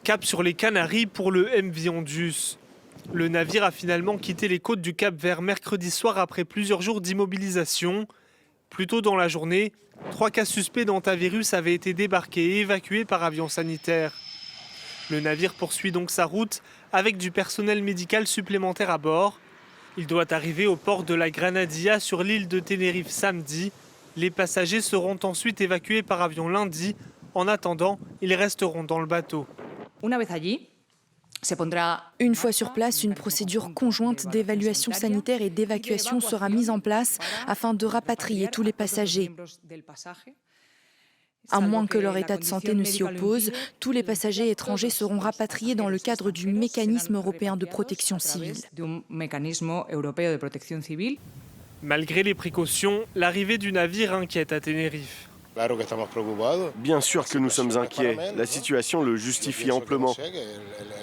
Cap sur les Canaries pour le MV Ondius. Le navire a finalement quitté les côtes du Cap-Vert mercredi soir après plusieurs jours d'immobilisation. Plus tôt dans la journée, 3 cas suspects d'hantavirus avaient été débarqués et évacués par avion sanitaire. Le navire poursuit donc sa route avec du personnel médical supplémentaire à bord. Il doit arriver au port de la Granadilla sur l'île de Tenerife samedi. Les passagers seront ensuite évacués par avion lundi. En attendant, ils resteront dans le bateau. Une fois sur place, une procédure conjointe d'évaluation sanitaire et d'évacuation sera mise en place afin de rapatrier tous les passagers. À moins que leur état de santé ne s'y oppose, tous les passagers étrangers seront rapatriés dans le cadre du mécanisme européen de protection civile. Malgré les précautions, l'arrivée du navire inquiète à Tenerife. Bien sûr que nous sommes inquiets. La situation le justifie amplement.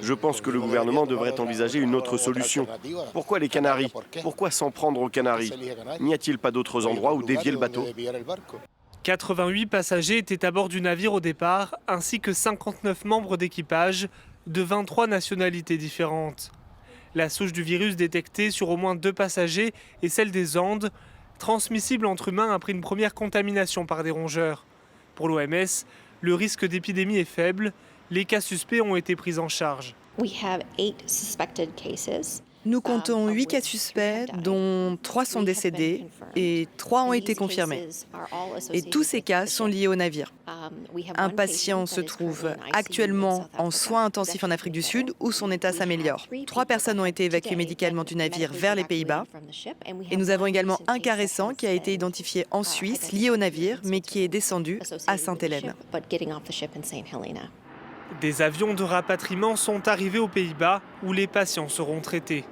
Je pense que le gouvernement devrait envisager une autre solution. Pourquoi les Canaries? Pourquoi s'en prendre aux Canaries? N'y a-t-il pas d'autres endroits où dévier le bateau? 88 passagers étaient à bord du navire au départ, ainsi que 59 membres d'équipage de 23 nationalités différentes. La souche du virus détectée sur au moins 2 passagers est celle des Andes, transmissible entre humains après une première contamination par des rongeurs. Pour l'OMS, le risque d'épidémie est faible. Les cas suspects ont été pris en charge. Nous comptons 8 cas suspects, dont 3 sont décédés et 3 ont été confirmés. Et tous ces cas sont liés au navire. Un patient se trouve actuellement en soins intensifs en Afrique du Sud où son état s'améliore. 3 personnes ont été évacuées médicalement du navire vers les Pays-Bas. Et nous avons également un cas récent qui a été identifié en Suisse, lié au navire, mais qui est descendu à Sainte-Hélène. Des avions de rapatriement sont arrivés aux Pays-Bas où les patients seront traités.